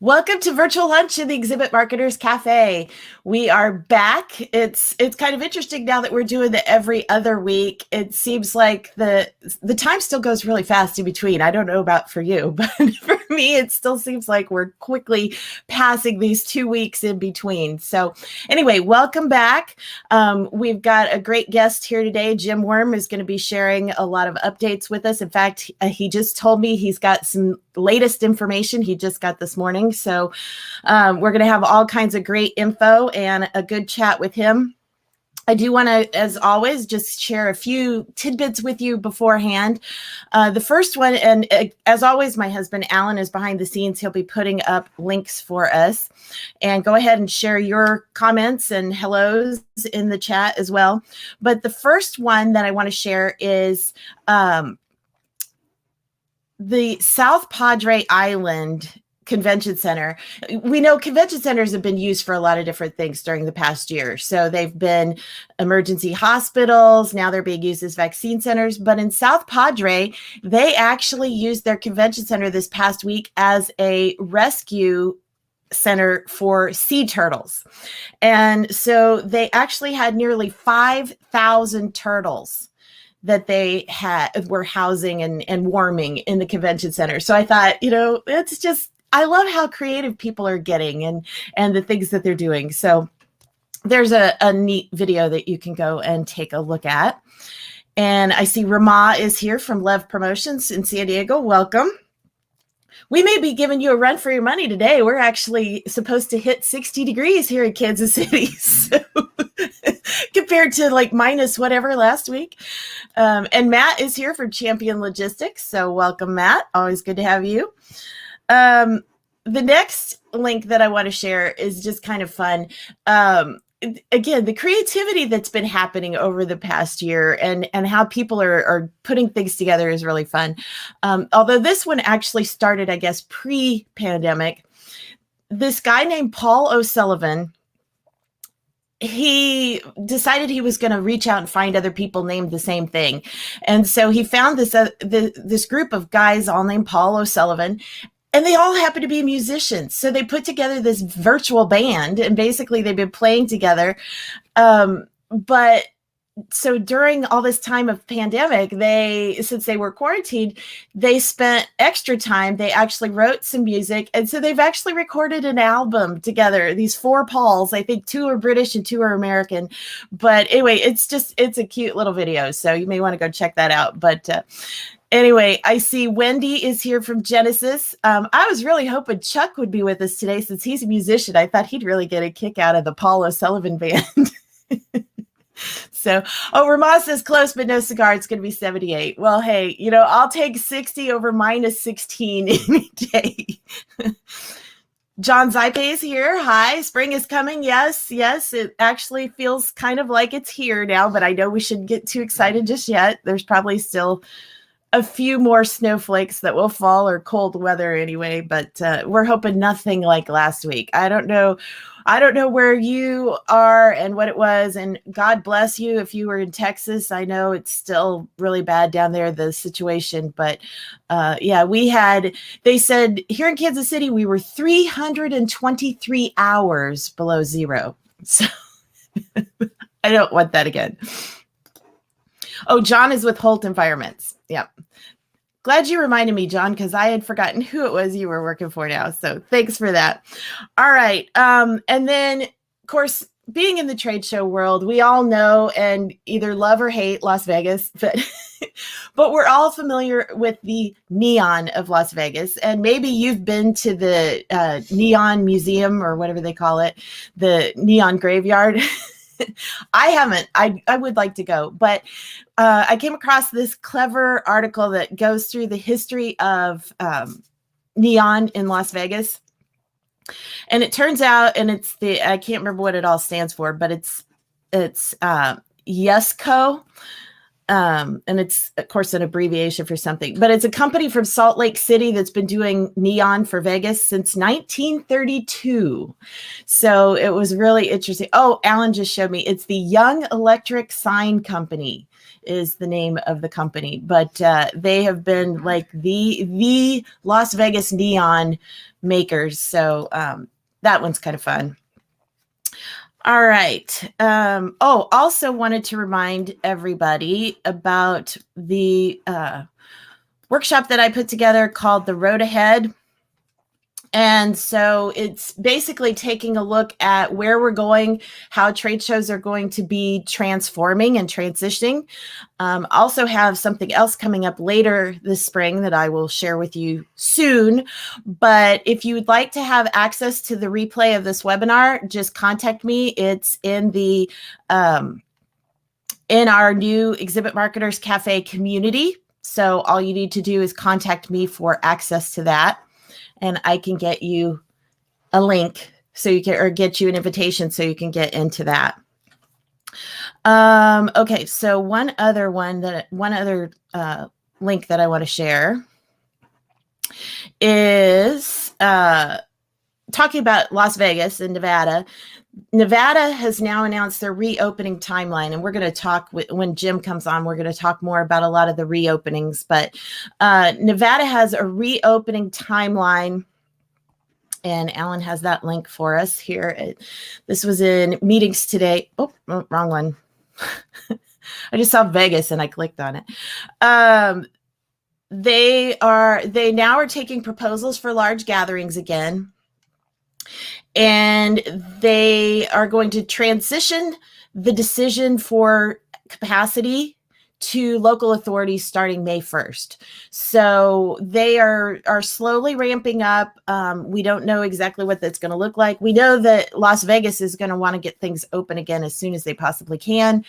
Welcome to Virtual Lunch in the Exhibit Marketers Cafe. We are back. It's kind of interesting now that we're doing the every other week. It seems like the time still goes really fast in between. I don't know about for you, but for me, it still seems like we're quickly passing these 2 weeks in between. So anyway, welcome back. We've got a great guest here today. Jim Worm is going to be sharing a lot of updates with us. In fact, he just told me he's got some latest information he just got this morning. So we're going to have all kinds of great info and a good chat with him. I do want to, as always, just share a few tidbits with you beforehand. The first one, and as always, my husband Alan is behind the scenes. He'll be putting up links for us. And go ahead and share your comments and hellos in the chat as well. But the first one that I want to share is the South Padre Island Convention Center. We know convention centers have been used for a lot of different things during the past year. So they've been emergency hospitals. Now they're being used as vaccine centers. But in South Padre, they actually used their convention center this past week as a rescue center for sea turtles. And so they actually had nearly 5,000 turtles that they were housing and warming in the convention center. So I thought, it's just, I love how creative people are getting and the things that they're doing. So there's a neat video that you can go and take a look at. And I see Rama is here from Lev Promotions in San Diego. Welcome. We may be giving you a run for your money today. We're actually supposed to hit 60 degrees here in Kansas City. So compared to like minus whatever last week. And Matt is here from Champion Logistics. So welcome, Matt. Always good to have you. The next link that I want to share is just kind of fun. Again, the creativity that's been happening over the past year and how people are putting things together is really fun. Although this one actually started, I guess, pre-pandemic. This guy named Paul O'Sullivan, he decided he was going to reach out and find other people named the same thing. And so he found this group of guys all named Paul O'Sullivan, and they all happen to be musicians. So they put together this virtual band, and basically they've been playing together. But so during all this time of pandemic, since they were quarantined, they spent extra time. They actually wrote some music. And so they've actually recorded an album together. These 4 Pauls, I think 2 are British and 2 are American. But anyway, it's a cute little video. So you may want to go check that out. But anyway, I see Wendy is here from Genesis. I was really hoping Chuck would be with us today since he's a musician. I thought he'd really get a kick out of the Paul O'Sullivan band. So, Ramaz says close, but no cigar. It's going to be 78. Well, hey, I'll take 60 over minus 16 any day. John Zipe is here. Hi, spring is coming. Yes. It actually feels kind of like it's here now, but I know we shouldn't get too excited just yet. There's probably still a few more snowflakes that will fall or cold weather anyway, but we're hoping nothing like last week. I don't know where you are and what it was, and God bless you if you were in Texas. I know it's still really bad down there, the situation, but yeah, they said here in Kansas City, we were 323 hours below zero. So I don't want that again. Oh, John is with Holt Environments. Yep. Glad you reminded me, John, because I had forgotten who it was you were working for now. So thanks for that. All right. And then, of course, being in the trade show world, we all know and either love or hate Las Vegas, but we're all familiar with the neon of Las Vegas. And maybe you've been to the neon museum or whatever they call it, the neon graveyard. I haven't. I would like to go, but I came across this clever article that goes through the history of neon in Las Vegas. And it turns out, and I can't remember what it all stands for, but it's YESCO. And it's, of course, an abbreviation for something, but it's a company from Salt Lake City that's been doing neon for Vegas since 1932. So it was really interesting. Oh, Alan just showed me. It's the Young Electric Sign Company is the name of the company, but they have been like the Las Vegas neon makers. So that one's kind of fun. All right. Also wanted to remind everybody about the workshop that I put together called The Road Ahead. And so it's basically taking a look at where we're going, how trade shows are going to be transforming and transitioning. Also have something else coming up later this spring that I will share with you soon. But if you would like to have access to the replay of this webinar, just contact me. It's in the in our new Exhibit Marketers Cafe community. So all you need to do is contact me for access to that. And I can get you a link so you can, or get you an invitation so you can get into that. Okay, so one other link that I want to share is talking about Las Vegas and Nevada. Nevada has now announced their reopening timeline, and we're going to talk when Jim comes on. We're going to talk more about a lot of the reopenings, but Nevada has a reopening timeline, and Alan has that link for us here. This was in meetings today. Oh, wrong one. I just saw Vegas and I clicked on it. They now are taking proposals for large gatherings again. And they are going to transition the decision for capacity to local authorities starting May 1st. So they are slowly ramping up. We don't know exactly what that's going to look like. We know that Las Vegas is going to want to get things open again as soon as they possibly can.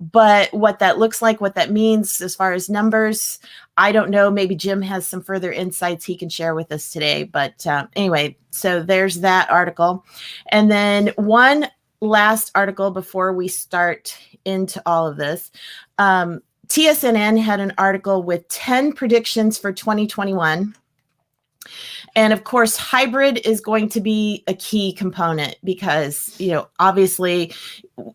But what that looks like, what that means as far as numbers, I don't know. Maybe Jim has some further insights he can share with us today. But anyway, so there's that article. And then one last article before we start into all of this. TSNN had an article with 10 predictions for 2021. And of course, hybrid is going to be a key component because, obviously,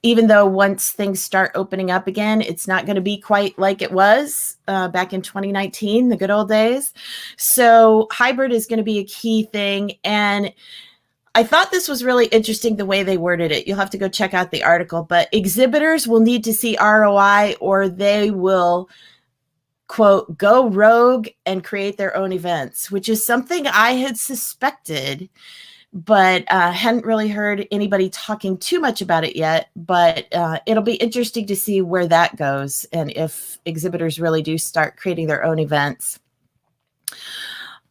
even though once things start opening up again, it's not going to be quite like it was back in 2019, the good old days. So hybrid is going to be a key thing. And I thought this was really interesting the way they worded it. You'll have to go check out the article, but exhibitors will need to see ROI or they will, quote, go rogue and create their own events, which is something I had suspected, but hadn't really heard anybody talking too much about it yet. But it'll be interesting to see where that goes and if exhibitors really do start creating their own events.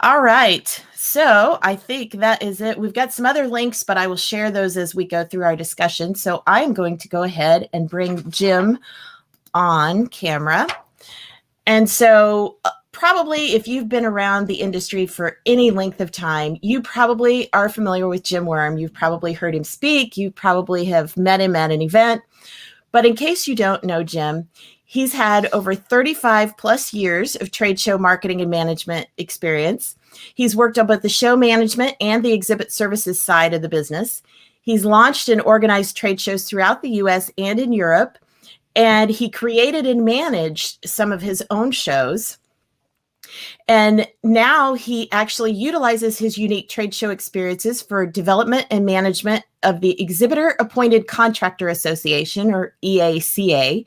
All right, so I think that is it. We've got some other links, but I will share those as we go through our discussion. So I'm going to go ahead and bring Jim on camera. And so probably if you've been around the industry for any length of time, you probably are familiar with Jim Worm. You've probably heard him speak. You probably have met him at an event. But in case you don't know Jim, he's had over 35 plus years of trade show marketing and management experience. He's worked on both the show management and the exhibit services side of the business. He's launched and organized trade shows throughout the US and in Europe. And he created and managed some of his own shows. And now he actually utilizes his unique trade show experiences for development and management of the Exhibitor Appointed Contractor Association, or EACA,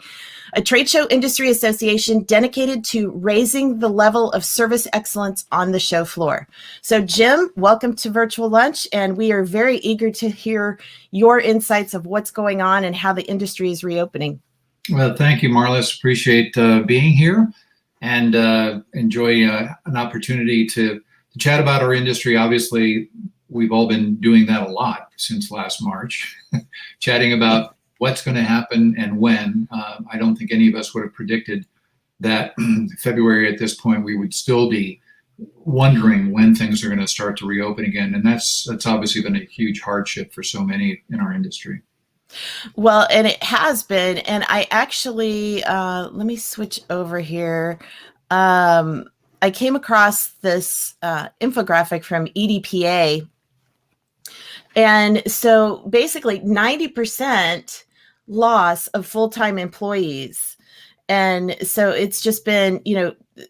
a trade show industry association dedicated to raising the level of service excellence on the show floor. So Jim, welcome to Virtual Lunch, and we are very eager to hear your insights of what's going on and how the industry is reopening. Well, thank you, Marlis. Appreciate being here and enjoy an opportunity to chat about our industry. Obviously, we've all been doing that a lot since last March, chatting about what's going to happen and when. I don't think any of us would have predicted that February at this point we would still be wondering when things are going to start to reopen again. And that's obviously been a huge hardship for so many in our industry. Well, and it has been, and I actually, let me switch over here. I came across this infographic from EDPA. And so basically 90% loss of full-time employees. And so it's just been,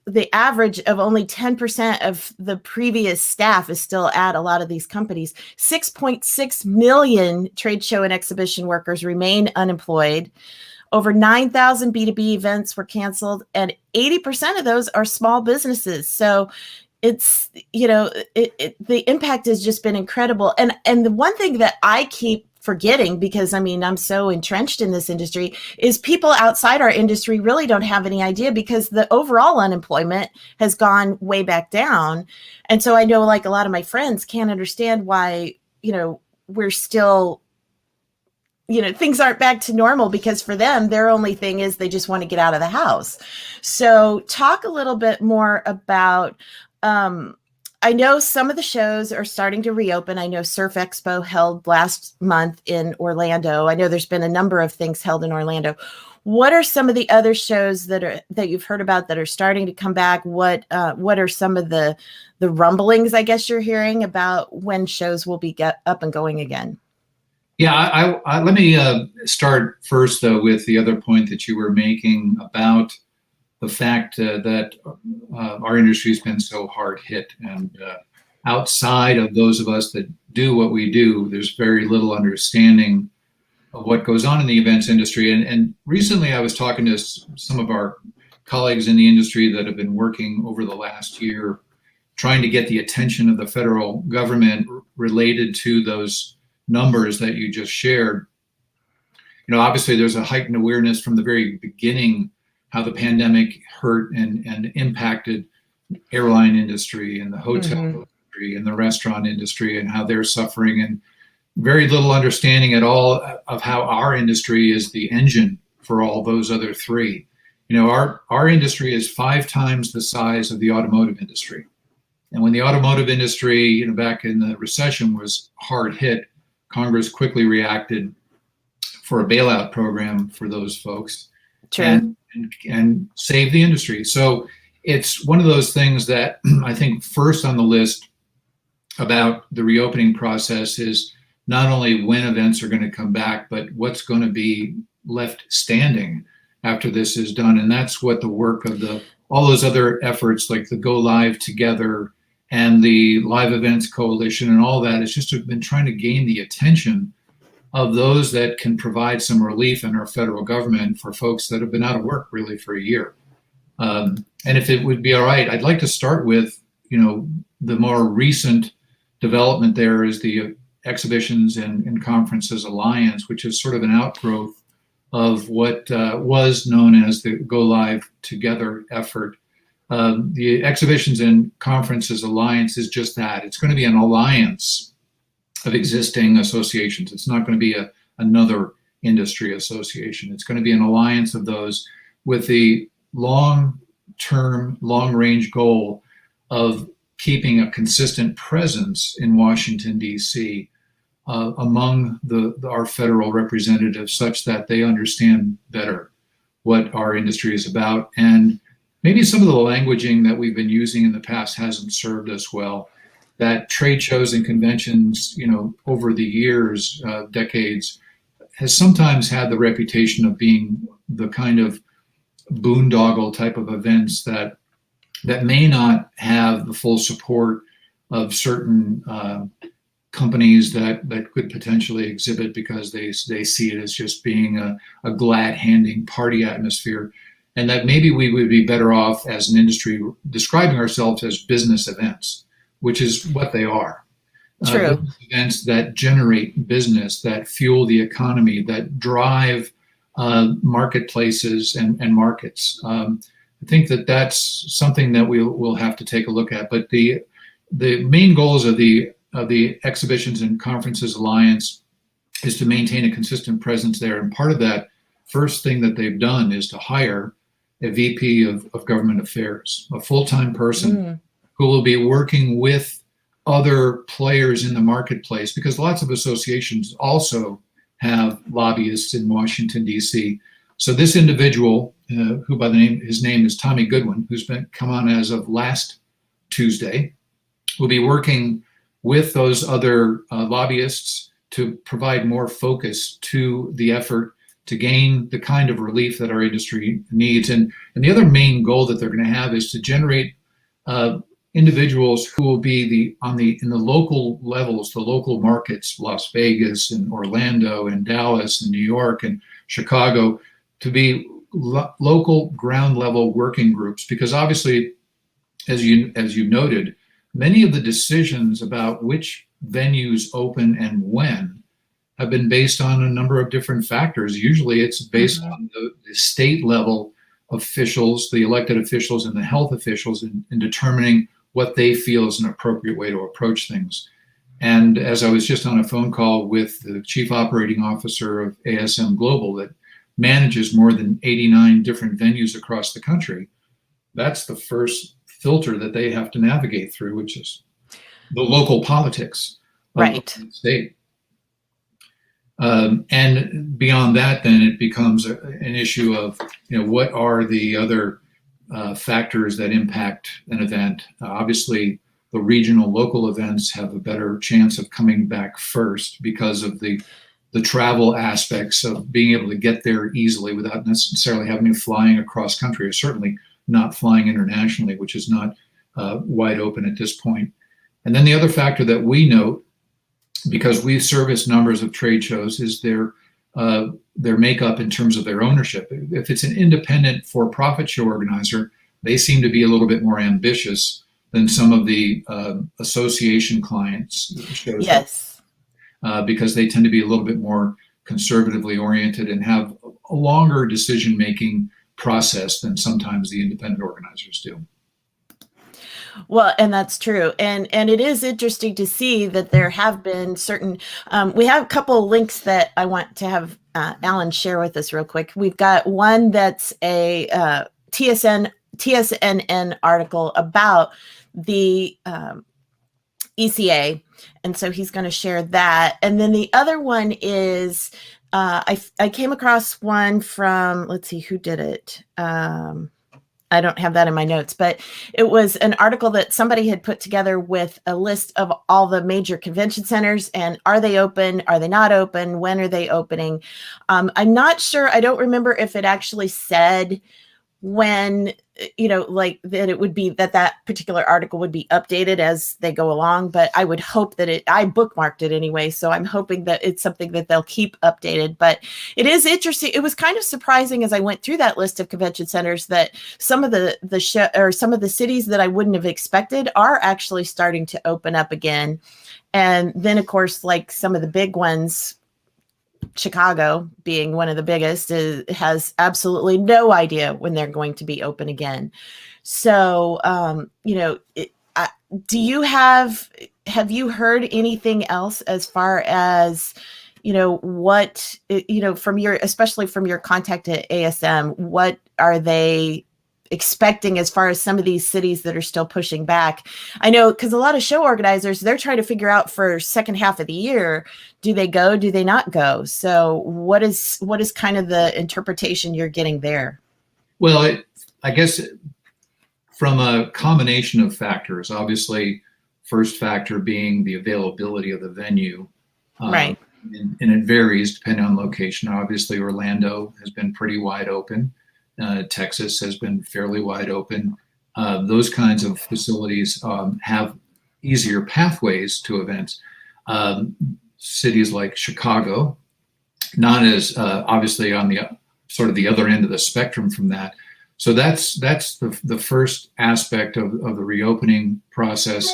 the average of only 10% of the previous staff is still at a lot of these companies. 6.6 million trade show and exhibition workers remain unemployed. Over 9,000 B2B events were canceled, and 80% of those are small businesses. So it's, the impact has just been incredible. And the one thing that I keep forgetting, because I'm so entrenched in this industry, is people outside our industry really don't have any idea, because the overall unemployment has gone way back down. And so I know, like, a lot of my friends can't understand why, we're still, things aren't back to normal, because for them, their only thing is they just want to get out of the house. So talk a little bit more about, I know some of the shows are starting to reopen. I know Surf Expo held last month in Orlando. I know there's been a number of things held in Orlando. What are some of the other shows that you've heard about that are starting to come back? What are some of the rumblings, I guess, you're hearing about when shows will be up and going again? Yeah, let me start first, though, with the other point that you were making about the fact that our industry has been so hard hit, and outside of those of us that do what we do, there's very little understanding of what goes on in the events industry. And recently I was talking to some of our colleagues in the industry that have been working over the last year trying to get the attention of the federal government related to those numbers that you just shared. Obviously there's a heightened awareness from the very beginning how the pandemic hurt and impacted airline industry and the hotel industry and the restaurant industry, and how they're suffering, and very little understanding at all of how our industry is the engine for all those other three. Our industry is 5 times the size of the automotive industry. And when the automotive industry, back in the recession, was hard hit, Congress quickly reacted for a bailout program for those folks. True. And save the industry. So it's one of those things that I think first on the list about the reopening process is not only when events are going to come back, but what's going to be left standing after this is done. And that's what the work of all those other efforts, like the Go Live Together and the Live Events Coalition and all that, it's just been trying to gain the attention of those that can provide some relief in our federal government for folks that have been out of work really for a year. And if it would be all right, I'd like to start with, the more recent development there is the Exhibitions and Conferences Alliance, which is sort of an outgrowth of what was known as the Go Live Together effort. The Exhibitions and Conferences Alliance is just that. It's going to be an alliance of existing associations. It's not going to be another industry association. It's going to be an alliance of those with the long-term, long-range goal of keeping a consistent presence in Washington, D.C. Among our federal representatives, such that they understand better what our industry is about. And maybe some of the languaging that we've been using in the past hasn't served us well. That trade shows and conventions, over the years, decades, has sometimes had the reputation of being the kind of boondoggle type of events that may not have the full support of certain companies that could potentially exhibit, because they see it as just being a glad-handing party atmosphere, and that maybe we would be better off as an industry describing ourselves as business events, which is what they are. True. Events that generate business, that fuel the economy, that drive marketplaces and markets. I think that's something that we'll have to take a look at. But the main goals of the Exhibitions and Conferences Alliance is to maintain a consistent presence there. And part of that first thing that they've done is to hire a VP of Government Affairs, a full-time person who will be working with other players in the marketplace, because lots of associations also have lobbyists in Washington, D.C. So this individual, who his name is Tommy Goodwin, who's come on as of last Tuesday, will be working with those other lobbyists to provide more focus to the effort to gain the kind of relief that our industry needs. And the other main goal that they're going to have is to generate individuals who will be in the local levels, the local markets, Las Vegas and Orlando and Dallas and New York and Chicago, to be local ground level working groups. Because obviously, as you noted, many of the decisions about which venues open and when have been based on a number of different factors. Usually it's based on the state level officials, the elected officials and the health officials in determining what they feel is an appropriate way to approach things. And as I was just on a phone call with the chief operating officer of ASM Global that manages more than 89 different venues across the country, that's the first filter that they have to navigate through, which is the local politics of the state. And beyond that, then it becomes an issue of, what are the other factors that impact an event. Obviously, the regional local events have a better chance of coming back first because of the travel aspects of being able to get there easily without necessarily having to flying across country, or certainly not flying internationally, which is not wide open at this point. And then the other factor that we note, because we service numbers of trade shows, is their makeup in terms of their ownership. If it's an independent for-profit show organizer, they seem to be a little bit more ambitious than some of the association clients shows. Yes. Because they tend to be a little bit more conservatively oriented and have a longer decision-making process than sometimes the independent organizers do. Well, and that's true. And it is interesting to see that there have been certain, we have a couple of links that I want to have Alan share with us real quick. We've got one that's a TSNN article about the ECA. And so he's going to share that. And then the other one is, I came across one from, let's see, who did it? I don't have that in my notes, but it was an article that somebody had put together with a list of all the major convention centers and are they open? Are they not open? When are they opening? I'm not sure. I don't remember if it actually said when, like that it would be that particular article would be updated as they go along, but I would hope that I bookmarked it anyway. So I'm hoping that it's something that they'll keep updated, but it is interesting. It was kind of surprising as I went through that list of convention centers that some of the show or some of the cities that I wouldn't have expected are actually starting to open up again. And then of course, like some of the big ones, Chicago being one of the biggest, has absolutely no idea when they're going to be open again. So, do you have you heard anything else as far as, what, from especially from your contact at ASM, what are they expecting as far as some of these cities that are still pushing back? I know because a lot of show organizers, they're trying to figure out for second half of the year, do they go, do they not go? So what is kind of the interpretation you're getting there? Well, I guess from a combination of factors, obviously first factor being the availability of the venue. Right. And it varies depending on location. Obviously Orlando has been pretty wide open. Texas has been fairly wide open. Those kinds of facilities have easier pathways to events. Cities like Chicago, not as obviously on the sort of the other end of the spectrum from that. So that's the first aspect of the reopening process.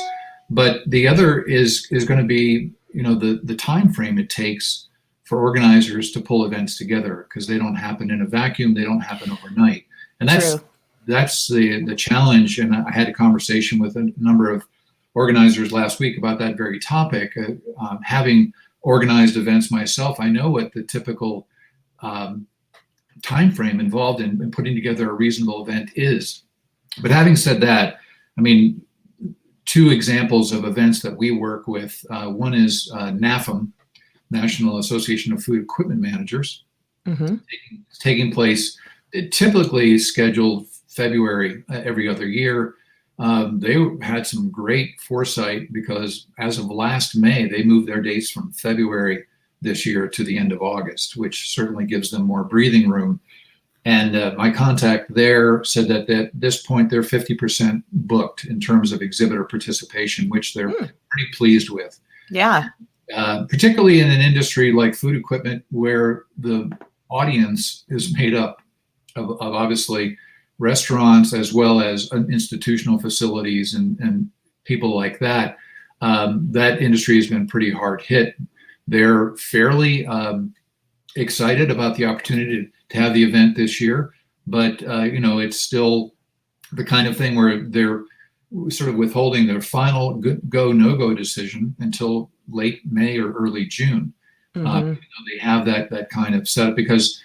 But the other is going to be, the time frame it takes for organizers to pull events together, because they don't happen in a vacuum. They don't happen overnight. And that's the challenge. And I had a conversation with a number of organizers last week about that very topic. Having organized events myself, I know what the typical time frame involved in putting together a reasonable event is. But having said that, I mean, two examples of events that we work with. One is NAFM, National Association of Food Equipment Managers, taking place typically scheduled February every other year. They had some great foresight because as of last May, they moved their dates from February this year to the end of August, which certainly gives them more breathing room. And my contact there said that at this point, they're 50% booked in terms of exhibitor participation, which they're pretty pleased with. Yeah. Particularly in an industry like food equipment, where the audience is made up of obviously restaurants as well as institutional facilities and people like that. That industry has been pretty hard hit. They're fairly excited about the opportunity to have the event this year, but it's still the kind of thing where they're sort of withholding their final go no-go decision until late May or early June. They have that kind of setup because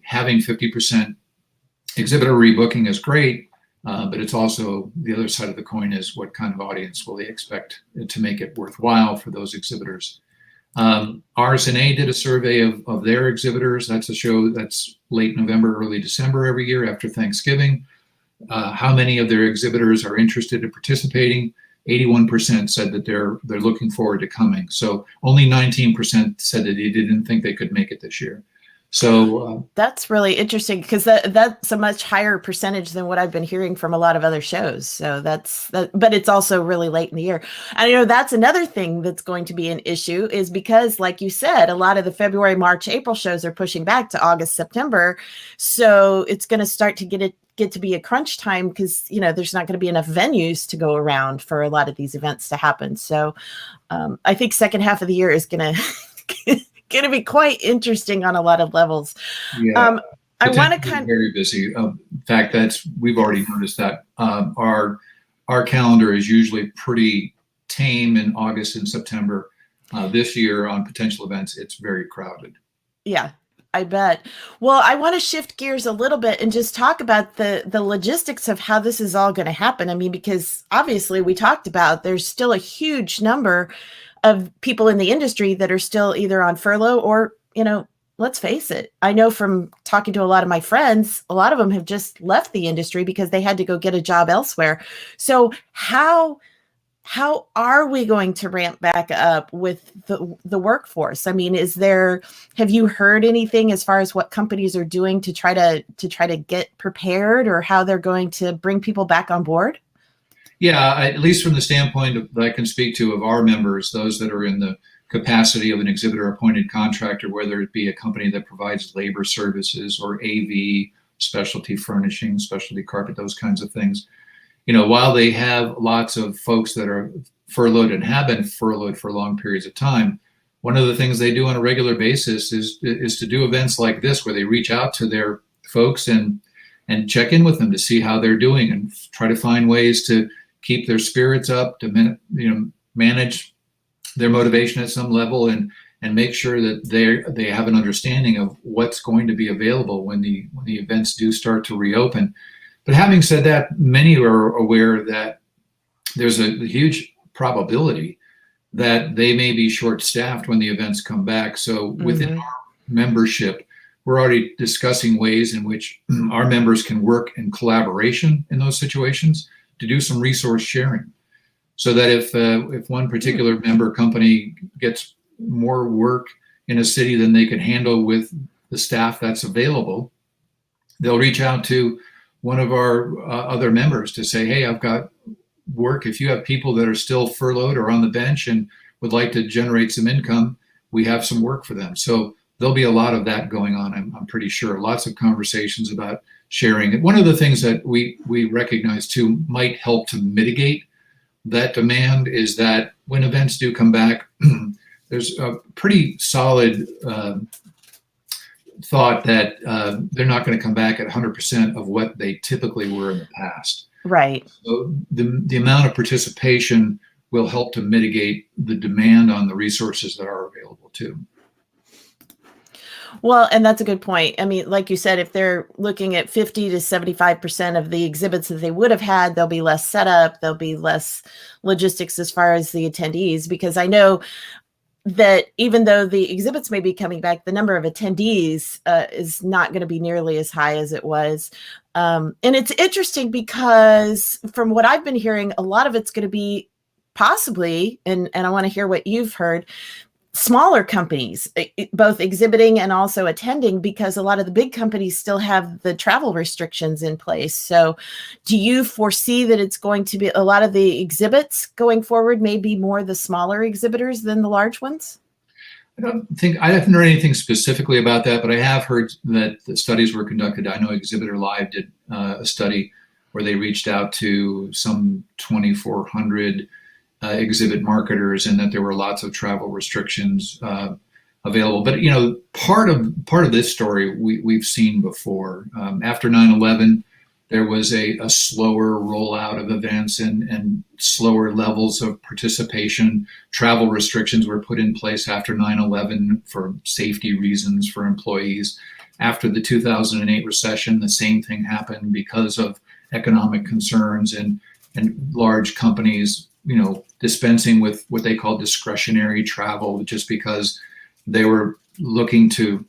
having 50% exhibitor rebooking is great, but it's also the other side of the coin is what kind of audience will they expect to make it worthwhile for those exhibitors. RSNA did a survey of their exhibitors. That's a show that's late November, early December every year after Thanksgiving. How many of their exhibitors are interested in participating? 81% said that they're looking forward to coming. So only 19% said that they didn't think they could make it this year. So that's really interesting because that's a much higher percentage than what I've been hearing from a lot of other shows. So but it's also really late in the year. And that's another thing that's going to be an issue is because, like you said, a lot of the February, March, April shows are pushing back to August, September. So it's going to start to get to be a crunch time because there's not going to be enough venues to go around for a lot of these events to happen. So I think second half of the year is going to be quite interesting on a lot of levels. Yeah, I want to very busy. In fact, we've already noticed that our calendar is usually pretty tame in August and September. This year on potential events, it's very crowded. Yeah, I bet. Well, I want to shift gears a little bit and just talk about the logistics of how this is all going to happen. I mean, because obviously we talked about there's still a huge number of people in the industry that are still either on furlough or, let's face it. I know from talking to a lot of my friends, a lot of them have just left the industry because they had to go get a job elsewhere. So how are we going to ramp back up with the workforce? I mean, have you heard anything as far as what companies are doing to try to get prepared or how they're going to bring people back on board? Yeah, at least from the standpoint that I can speak to of our members, those that are in the capacity of an exhibitor appointed contractor, whether it be a company that provides labor services or AV, specialty furnishing, specialty carpet, those kinds of things. While they have lots of folks that are furloughed and have been furloughed for long periods of time, one of the things they do on a regular basis is to do events like this where they reach out to their folks and check in with them to see how they're doing and try to find ways to keep their spirits up, to manage their motivation at some level and make sure that they have an understanding of what's going to be available when the events do start to reopen. But having said that, many are aware that there's a huge probability that they may be short-staffed when the events come back. So within our membership, we're already discussing ways in which our members can work in collaboration in those situations to do some resource sharing. So that if one particular member company gets more work in a city than they can handle with the staff that's available, they'll reach out to one of our other members to say, hey, I've got work. If you have people that are still furloughed or on the bench and would like to generate some income, we have some work for them. So there'll be a lot of that going on, I'm pretty sure. Lots of conversations about sharing. One of the things that we recognize too might help to mitigate that demand is that when events do come back, there's a pretty solid thought that they're not going to come back at 100% of what they typically were in the past. Right. So the amount of participation will help to mitigate the demand on the resources that are available too. Well, and that's a good point. I mean, like you said, if they're looking at 50 to 75% of the exhibits that they would have had, there'll be less setup, there'll be less logistics as far as the attendees, because I know that even though the exhibits may be coming back, the number of attendees is not going to be nearly as high as it was. And it's interesting because from what I've been hearing, a lot of it's going to be possibly, and I want to hear what you've heard, smaller companies, both exhibiting and also attending, because a lot of the big companies still have the travel restrictions in place. So do you foresee that it's going to be a lot of the exhibits going forward, maybe more the smaller exhibitors than the large ones? I haven't heard anything specifically about that, but I have heard that the studies were conducted. I know Exhibitor Live did a study where they reached out to some 2,400 exhibit marketers, and that there were lots of travel restrictions available. But part of this story we've seen before. After 9/11, there was a slower rollout of events and slower levels of participation. Travel restrictions were put in place after 9/11 for safety reasons for employees. After the 2008 recession, the same thing happened because of economic concerns and large companies dispensing with what they call discretionary travel, just because they were looking to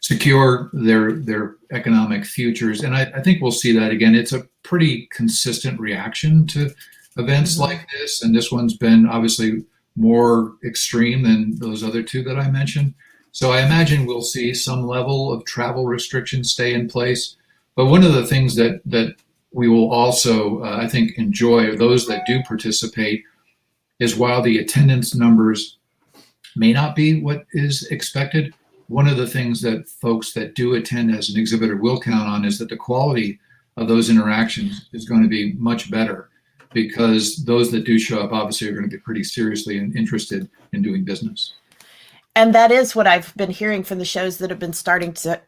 secure their economic futures. And I think we'll see that again. It's a pretty consistent reaction to events like this. And this one's been obviously more extreme than those other two that I mentioned. So I imagine we'll see some level of travel restrictions stay in place. But one of the things that we will also, I think, enjoy, those that do participate, is while the attendance numbers may not be what is expected, one of the things that folks that do attend as an exhibitor will count on is that the quality of those interactions is going to be much better, because those that do show up obviously are going to be pretty seriously interested in doing business. And that is what I've been hearing from the shows that have been starting to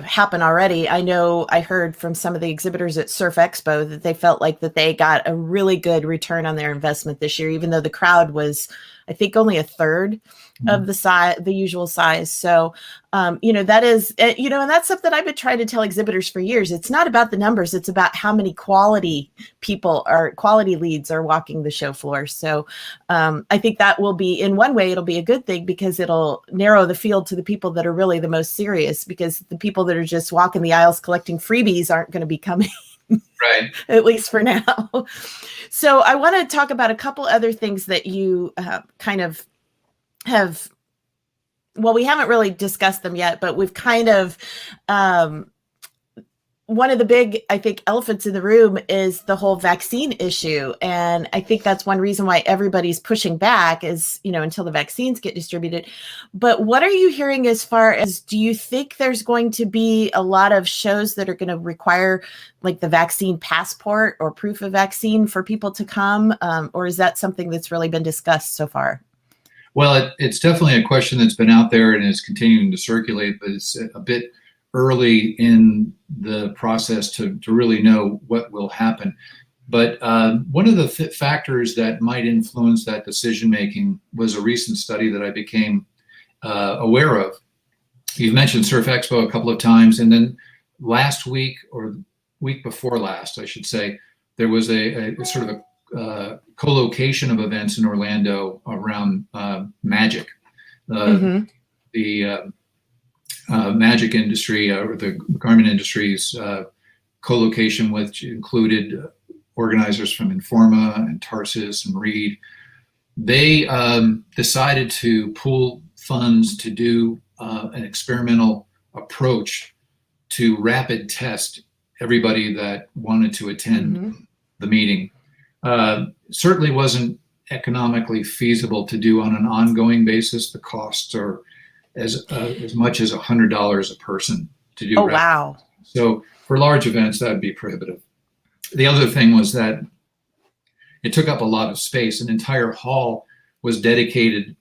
happen already. I know I heard from some of the exhibitors at Surf Expo that they felt like that they got a really good return on their investment this year, even though the crowd was, I think, only a third of the usual size. So, that is, and that's something I've been trying to tell exhibitors for years. It's not about the numbers. It's about how many quality leads are walking the show floor. So I think that will be, in one way, it'll be a good thing, because it'll narrow the field to the people that are really the most serious, because the people that are just walking the aisles collecting freebies aren't going to be coming. Right. At least for now. So I want to talk about a couple other things that you kind of have. Well, we haven't really discussed them yet, but we've kind of, one of the big, I think, elephants in the room is the whole vaccine issue. And I think that's one reason why everybody's pushing back is, until the vaccines get distributed. But what are you hearing as far as, do you think there's going to be a lot of shows that are going to require like the vaccine passport or proof of vaccine for people to come? Or is that something that's really been discussed so far? Well, it's definitely a question that's been out there and is continuing to circulate, but it's a bit early in the process to really know what will happen. But one of the factors that might influence that decision making was a recent study that I became aware of. You've mentioned Surf Expo a couple of times, and then last week, or week before last, I should say, there was a sort of a co-location of events in Orlando around magic. The magic industry, or the garment industry's co-location, which included organizers from Informa and Tarsus and Reed. They decided to pool funds to do an experimental approach to rapid test everybody that wanted to attend the meeting. Certainly wasn't economically feasible to do on an ongoing basis. The costs are as much as $100 a person to do. Oh, wow. So for large events, that would be prohibitive. The other thing was that it took up a lot of space. An entire hall was dedicated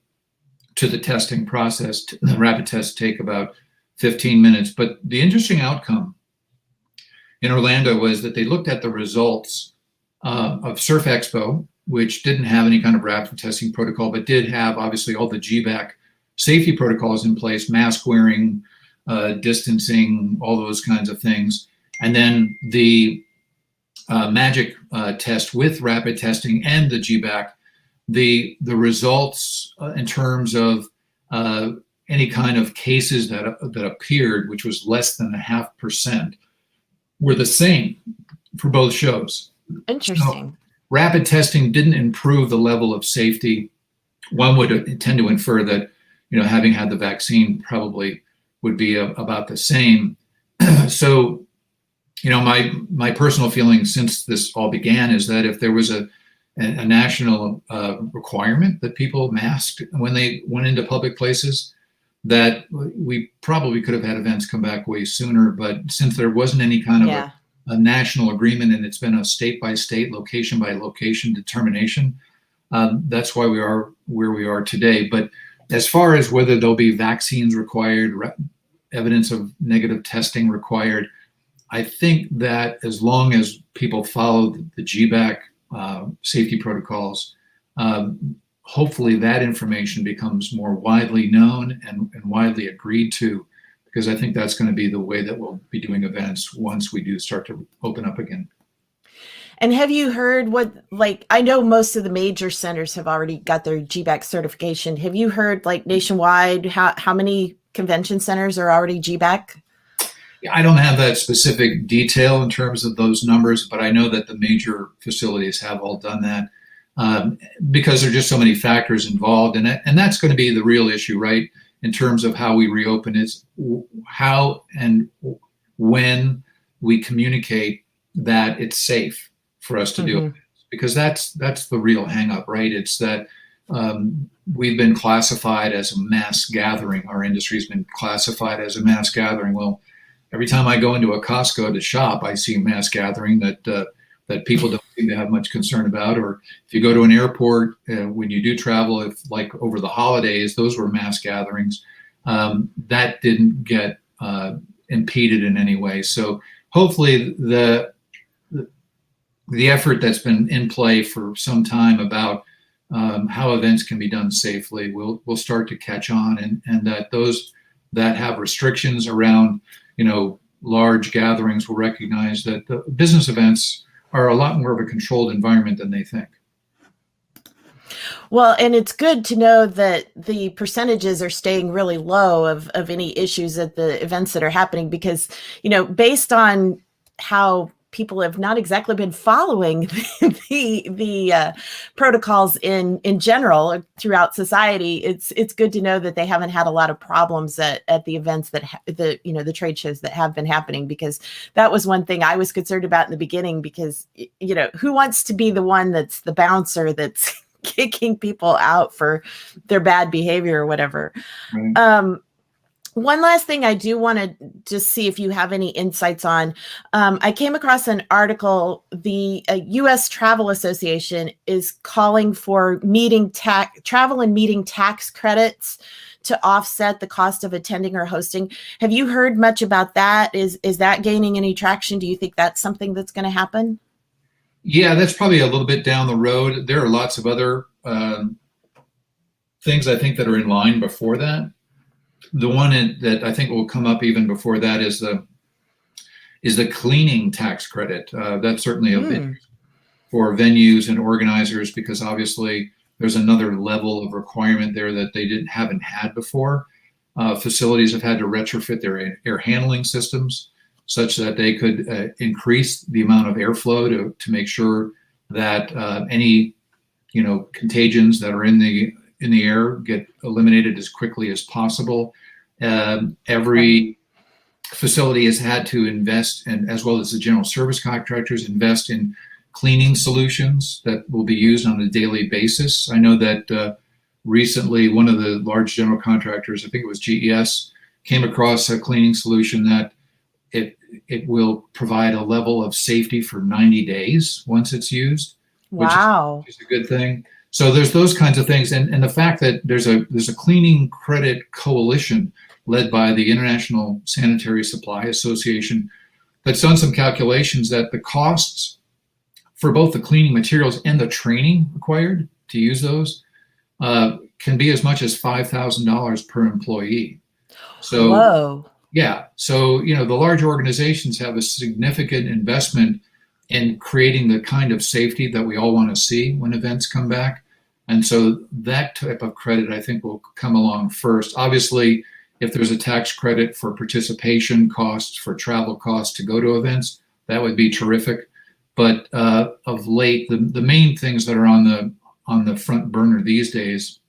to the testing process. The rapid tests take about 15 minutes. But the interesting outcome in Orlando was that they looked at the results of Surf Expo, which didn't have any kind of rapid testing protocol, but did have obviously all the GBack safety protocols in place, mask wearing, distancing, all those kinds of things. And then the magic test with rapid testing and the GBack, the results in terms of any kind of cases that appeared, which was less than 0.5%, were the same for both shows. Interesting. So, rapid testing didn't improve the level of safety. One would tend to infer that having had the vaccine probably would be about the same. So, my personal feeling since this all began is that if there was a national requirement that people masked when they went into public places, that we probably could have had events come back way sooner. But since there wasn't any kind of a national agreement, and it's been a state by state, location by location determination, that's why we are where we are today. But as far as whether there'll be vaccines required, evidence of negative testing required, I think that as long as people follow the GBack safety protocols, hopefully that information becomes more widely known and widely agreed to, because I think that's going to be the way that we'll be doing events once we do start to open up again. And have you heard I know most of the major centers have already got their GBack certification. Have you heard nationwide how many convention centers are already GBack? I don't have that specific detail in terms of those numbers, but I know that the major facilities have all done that because there are just so many factors involved. And that's going to be the real issue, right? In terms of how we reopen, is how and when we communicate that it's safe for us to do it. Because that's the real hang up, right? It's that we've been classified as a mass gathering. Our industry's been classified as a mass gathering. Well, every time I go into a Costco to shop, I see a mass gathering that people don't seem to have much concern about. Or if you go to an airport, when you do travel, if over the holidays, those were mass gatherings, that didn't get impeded in any way. So hopefully the effort that's been in play for some time about how events can be done safely will start to catch on, and that those that have restrictions around large gatherings will recognize that the business events are a lot more of a controlled environment than they think. Well, and it's good to know that the percentages are staying really low of any issues at the events that are happening, because, based on how people have not exactly been following the protocols in general throughout society, it's good to know that they haven't had a lot of problems at the events that the trade shows that have been happening, because that was one thing I was concerned about in the beginning, because who wants to be the one that's the bouncer that's kicking people out for their bad behavior or whatever. Right. One last thing I do want to just see if you have any insights on. I came across an article. The U.S. Travel Association is calling for travel and meeting tax credits to offset the cost of attending or hosting. Have you heard much about that? Is that gaining any traction? Do you think that's something that's going to happen? Yeah, that's probably a little bit down the road. There are lots of other things I think that are in line before that. The one that I think will come up even before that is the cleaning tax credit. That's certainly a bit for venues and organizers, because obviously there's another level of requirement there that they haven't had before. Facilities have had to retrofit their air handling systems such that they could increase the amount of airflow to make sure that any contagions that are in the air get eliminated as quickly as possible. Every facility has had to invest, and as well as the general service contractors, invest in cleaning solutions that will be used on a daily basis. I know that recently one of the large general contractors, I think it was GES, came across a cleaning solution that it will provide a level of safety for 90 days once it's used. Wow. Which is a good thing. So there's those kinds of things, and the fact that there's a cleaning credit coalition led by the International Sanitary Supply Association that's done some calculations that the costs for both the cleaning materials and the training required to use those can be as much as $5,000 per employee. So, whoa. Yeah. So, the large organizations have a significant investment in creating the kind of safety that we all want to see when events come back. And so that type of credit, I think, will come along first. Obviously, if there's a tax credit for participation costs, for travel costs to go to events, that would be terrific. But of late, the main things that are on the front burner these days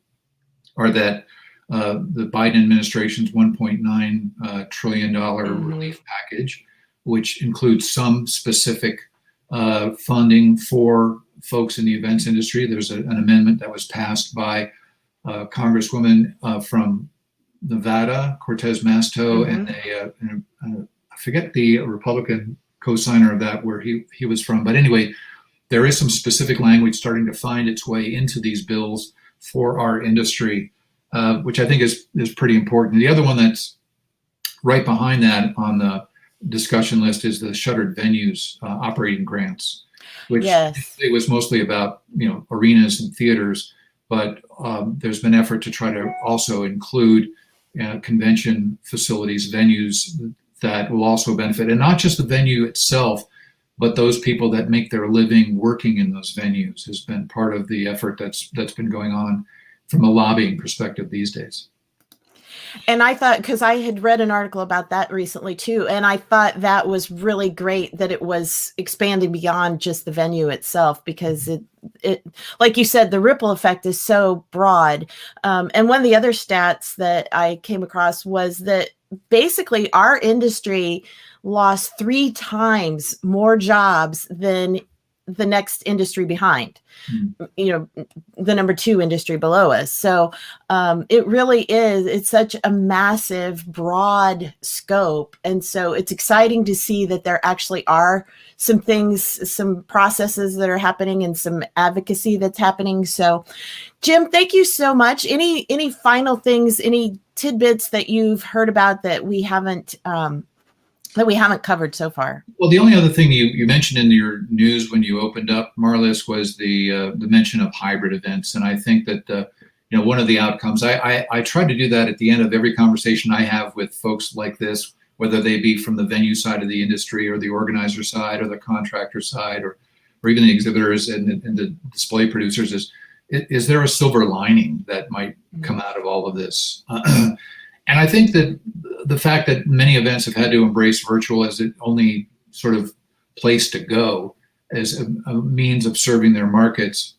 are that the Biden administration's $1.9 trillion relief package, which includes some specific funding for folks in the events industry. There's an amendment that was passed by Congresswoman from Nevada, Cortez Masto, and I forget the Republican co-signer of that, where he was from. But anyway, there is some specific language starting to find its way into these bills for our industry, which I think is pretty important. The other one that's right behind that on the discussion list is the shuttered venues operating grants, which it was mostly about arenas and theaters, but there's been effort to try to also include convention facilities, venues that will also benefit, and not just the venue itself, but those people that make their living working in those venues has been part of the effort that's been going on from a lobbying perspective these days. And I thought, because I had read an article about that recently too, and I thought that was really great that it was expanding beyond just the venue itself, because it like you said, the ripple effect is so broad. And one of the other stats that I came across was that basically our industry lost 3 times more jobs than the next industry behind, the number 2 industry below us. So it really is, it's such a massive, broad scope. And so it's exciting to see that there actually are some things, some processes that are happening and some advocacy that's happening. So Jim, thank you so much. Any final things, any tidbits that you've heard about that we haven't covered so far? Well, the only other thing you mentioned in your news when you opened up, Marlis, was the mention of hybrid events, and I think that one of the outcomes. I try to do that at the end of every conversation I have with folks like this, whether they be from the venue side of the industry, or the organizer side, or the contractor side, or even the exhibitors and the display producers. Is there a silver lining that might come out of all of this? And I think that the fact that many events have had to embrace virtual as the only sort of place to go as a means of serving their markets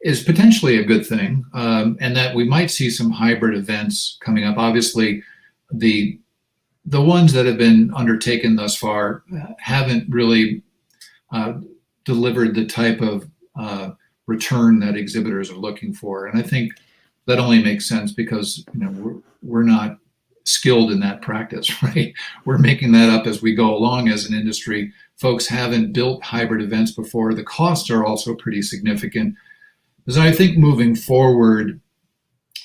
is potentially a good thing, and that we might see some hybrid events coming up. Obviously, the ones that have been undertaken thus far haven't really delivered the type of return that exhibitors are looking for, and I think that only makes sense because we're not skilled in that practice, right? We're making that up as we go along as an industry. Folks haven't built hybrid events before. The costs are also pretty significant. So I think moving forward,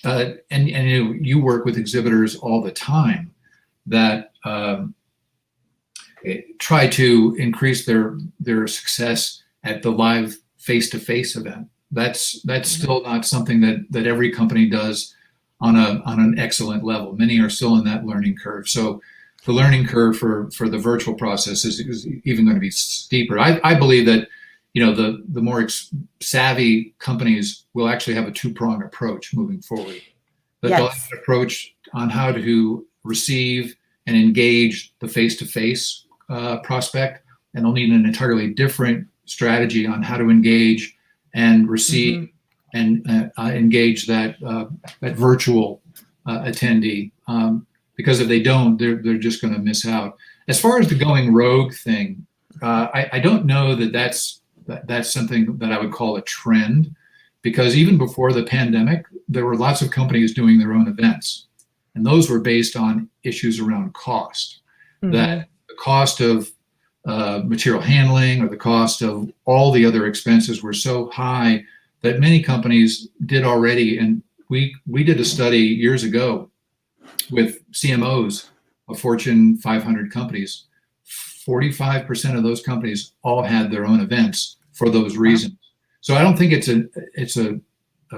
and you work with exhibitors all the time that try to increase their success at the live face-to-face event. That's still not something that every company does on an excellent level. Many are still in that learning curve. So the learning curve for the virtual process is even going to be steeper. I believe that the more savvy companies will actually have a 2-pronged approach moving forward. That they'll have an approach on how to receive and engage the face-to-face prospect, and they'll need an entirely different strategy on how to engage and receive and engage that virtual attendee, because if they don't, they're just going to miss out. As far as the going rogue thing, I don't know that that's something that I would call a trend, because even before the pandemic, there were lots of companies doing their own events, and those were based on issues around cost. That the cost of material handling or the cost of all the other expenses were so high that many companies did already. And we did a study years ago with CMOs of Fortune 500 companies. 45% of those companies all had their own events for those reasons. So I don't think it's a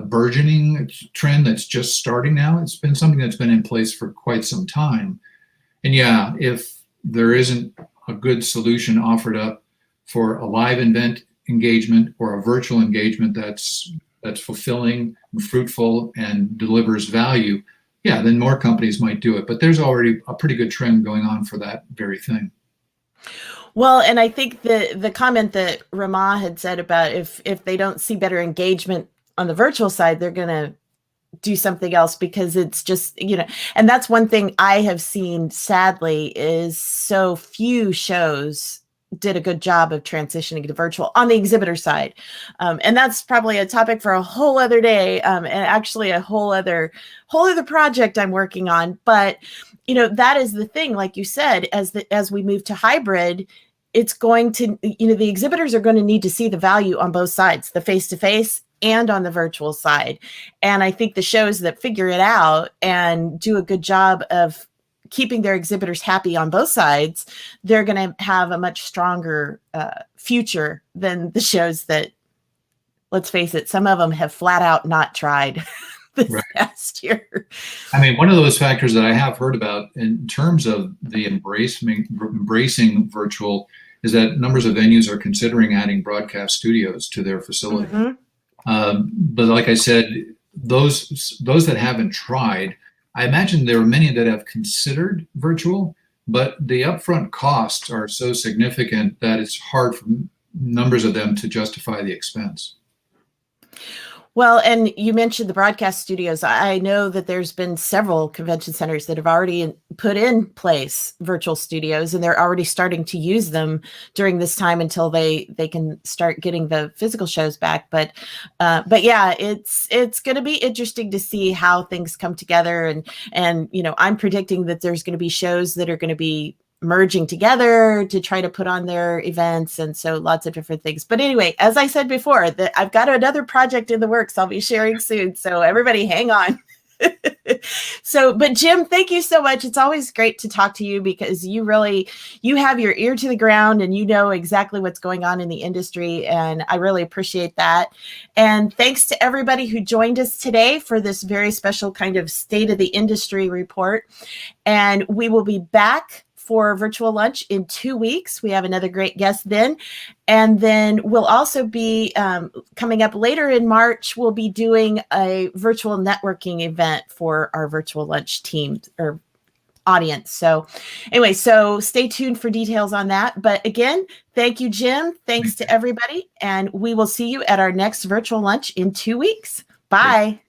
burgeoning trend that's just starting now. It's been something that's been in place for quite some time. And yeah, if there isn't a good solution offered up for a live event engagement or a virtual engagement that's fulfilling and fruitful and delivers value, yeah, then more companies might do it. But there's already a pretty good trend going on for that very thing. Well, and I think the comment that Rama had said about if they don't see better engagement on the virtual side, they're going to do something else, because it's just, and that's one thing I have seen, sadly, is so few shows did a good job of transitioning to virtual on the exhibitor side. And that's probably a topic for a whole other day, and actually a whole other project I'm working on. But, that is the thing, like you said, as we move to hybrid, it's going to, the exhibitors are going to need to see the value on both sides, the face-to-face and on the virtual side. And I think the shows that figure it out and do a good job of keeping their exhibitors happy on both sides, they're going to have a much stronger future than the shows that, let's face it, some of them have flat out not tried this past year. I mean, one of those factors that I have heard about in terms of the embracing virtual is that numbers of venues are considering adding broadcast studios to their facility. Mm-hmm. But like I said, those that haven't tried, I imagine there are many that have considered virtual, but the upfront costs are so significant that it's hard for numbers of them to justify the expense. Well, and you mentioned the broadcast studios. I know that there's been several convention centers that have already put in place virtual studios, and they're already starting to use them during this time until they can start getting the physical shows back. But yeah, it's going to be interesting to see how things come together. And I'm predicting that there's going to be shows that are going to be merging together to try to put on their events, and so lots of different things. But anyway, as I said before, that I've got another project in the works I'll be sharing soon, so everybody hang on. But Jim, thank you so much. It's always great to talk to you, because you have your ear to the ground and you know exactly what's going on in the industry, and I really appreciate that. And thanks to everybody who joined us today for this very special kind of state of the industry report. And we will be back for virtual lunch in 2 weeks. We have another great guest then. And then we'll also be coming up later in March, we'll be doing a virtual networking event for our virtual lunch team or audience. So anyway, so stay tuned for details on that. But again, thank you, Jim. Thanks to everybody. And we will see you at our next virtual lunch in 2 weeks. Bye.